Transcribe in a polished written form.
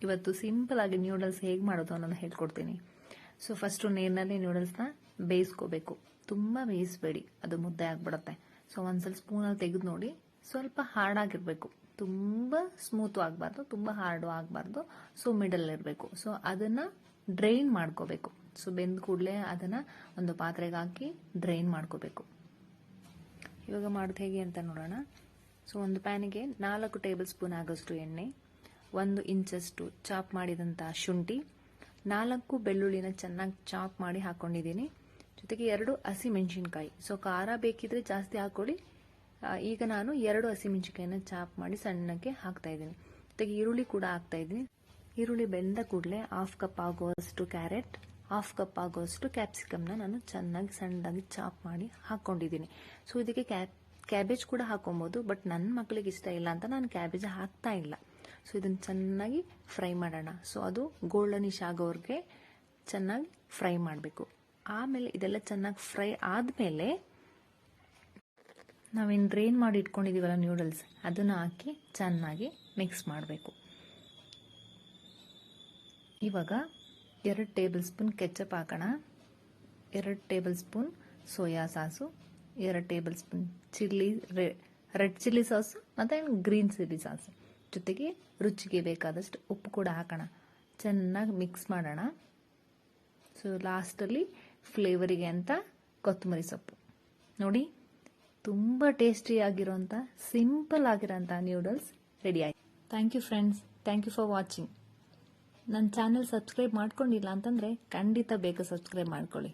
ಇವತ್ತು ಸಿಂಪಲ್ ಆಗಿ ನ್ಯೂಡಲ್ಸ್ ಹೇಗೆ ಮಾಡೋದು ಅನ್ನೋದು ಹೇಳ್ಕೊಡ್ತೀನಿ. ಸೊ ಫಸ್ಟು ನೀರಿನಲ್ಲಿ ನ್ಯೂಡಲ್ಸ್ನ ಬೇಯಿಸ್ಕೋಬೇಕು. ತುಂಬ ಬೇಯಿಸಬೇಡಿ, ಅದು ಮುದ್ದೆ ಆಗ್ಬಿಡುತ್ತೆ. ಸೊ ಒಂದ್ಸಲ ಸ್ಪೂನಲ್ಲಿ ತೆಗೆದು ನೋಡಿ. ಸ್ವಲ್ಪ ಹಾರ್ಡ್ ಆಗಿರ್ಬೇಕು, ತುಂಬ ಸ್ಮೂತು ಆಗಬಾರ್ದು, ತುಂಬ ಹಾರ್ಡು ಆಗಬಾರ್ದು. ಸೊ ಮಿಡಲ್ ಇರಬೇಕು. ಸೊ ಅದನ್ನ ಡ್ರೈನ್ ಮಾಡ್ಕೋಬೇಕು. ಸೊ ಬೆಂದ ಕೂಡಲೇ ಅದನ್ನ ಒಂದು ಪಾತ್ರೆಗೆ ಹಾಕಿ ಡ್ರೈನ್ ಮಾಡ್ಕೋಬೇಕು. ಇವಾಗ ಮಾಡೋದು ಹೇಗೆ ಅಂತ ನೋಡೋಣ. ಸೊ ಒಂದು ಪ್ಯಾನಿಗೆ 4 ಟೇಬಲ್ ಸ್ಪೂನ್ ಆಗೋಷ್ಟು ಎಣ್ಣೆ, 1 ಇಂಚಷ್ಟು ಚಾಪ್ ಮಾಡಿದಂಥ ಶುಂಠಿ, 4 ಬೆಳ್ಳುಳ್ಳಿನ ಚೆನ್ನಾಗಿ ಚಾಪ್ ಮಾಡಿ ಹಾಕೊಂಡಿದ್ದೀನಿ. ಜೊತೆಗೆ 2 ಹಸಿಮೆಣಸಿನ್ಕಾಯಿ. ಸೊ ಖಾರ ಬೇಕಿದ್ರೆ ಜಾಸ್ತಿ ಹಾಕೊಳ್ಳಿ. ಈಗ ನಾನು 2 ಹಸಿಮೆಣಸಿನ್ಕಾಯಿನ ಚಾಪ್ ಮಾಡಿ ಸಣ್ಣಕ್ಕೆ ಹಾಕ್ತಾ ಇದ್ದೀನಿ. ಜೊತೆಗೆ ಈರುಳ್ಳಿ ಕೂಡ ಹಾಕ್ತಾ ಇದ್ದೀನಿ. ಈರುಳ್ಳಿ ಬೆಂದ ಕೂಡಲೇ 1/2 ಕಪ್ ಆಗುವಷ್ಟು ಕ್ಯಾರೆಟ್, 1/2 ಕಪ್ ಆಗುವಷ್ಟು ಕ್ಯಾಪ್ಸಿಕಮ್ನ ನಾನು ಚೆನ್ನಾಗಿ ಸಣ್ಣದಾಗಿ ಚಾಪ್ ಮಾಡಿ ಹಾಕೊಂಡಿದ್ದೀನಿ. ಸೊ ಇದಕ್ಕೆ ಕ್ಯಾಬೇಜ್ ಕೂಡ ಹಾಕೊಬಹುದು, ಬಟ್ ನನ್ನ ಮಕ್ಕಳಿಗೆ ಇಷ್ಟ ಇಲ್ಲ ಅಂತ ನಾನು ಕ್ಯಾಬೇಜ್ ಹಾಕ್ತಾ ಇಲ್ಲ. ಸೊ ಇದನ್ನು ಚೆನ್ನಾಗಿ ಫ್ರೈ ಮಾಡೋಣ. ಸೊ ಅದು ಗೋಲ್ಡನಿಶ್ ಆಗೋವರೆಗೆ ಚೆನ್ನಾಗಿ ಫ್ರೈ ಮಾಡಬೇಕು. ಆಮೇಲೆ ಇದೆಲ್ಲ ಚೆನ್ನಾಗಿ ಫ್ರೈ ಆದಮೇಲೆ ನಾವೇನು ಡ್ರೈನ್ ಮಾಡಿ ಇಟ್ಕೊಂಡಿದ್ದೀವಲ್ಲ ನ್ಯೂಡಲ್ಸ್, ಅದನ್ನು ಹಾಕಿ ಚೆನ್ನಾಗಿ ಮಿಕ್ಸ್ ಮಾಡಬೇಕು. ಇವಾಗ 2 ಟೇಬಲ್ ಸ್ಪೂನ್ ಕೆಚಪ್ ಹಾಕೋಣ, 2 table spoon soya sauce, 2 table spoon red chilli sauce ಮತ್ತು ಗ್ರೀನ್ ಚಿಲ್ಲಿ ಸಾಸು. ಜೊತೆಗೆ ರುಚಿಗೆ ಬೇಕಾದಷ್ಟು ಉಪ್ಪು ಕೂಡ ಹಾಕೋಣ. ಚೆನ್ನಾಗಿ ಮಿಕ್ಸ್ ಮಾಡೋಣ. ಸೊ ಲಾಸ್ಟಲ್ಲಿ ಫ್ಲೇವರಿಗೆ ಅಂತ ಕೊತ್ತಂಬರಿ ಸೊಪ್ಪು. ನೋಡಿ, ತುಂಬ ಟೇಸ್ಟಿಯಾಗಿರೋಂಥ ಸಿಂಪಲ್ ಆಗಿರೋಂಥ ನ್ಯೂಡಲ್ಸ್ ರೆಡಿ ಆಯಿತು. Thank you friends, thank you for watching. ನನ್ನ ಚಾನಲ್ ಸಬ್ಸ್ಕ್ರೈಬ್ ಮಾಡ್ಕೊಂಡಿಲ್ಲ ಅಂತಂದರೆ ಖಂಡಿತ ಬೇಗ ಸಬ್ಸ್ಕ್ರೈಬ್ ಮಾಡ್ಕೊಳ್ಳಿ.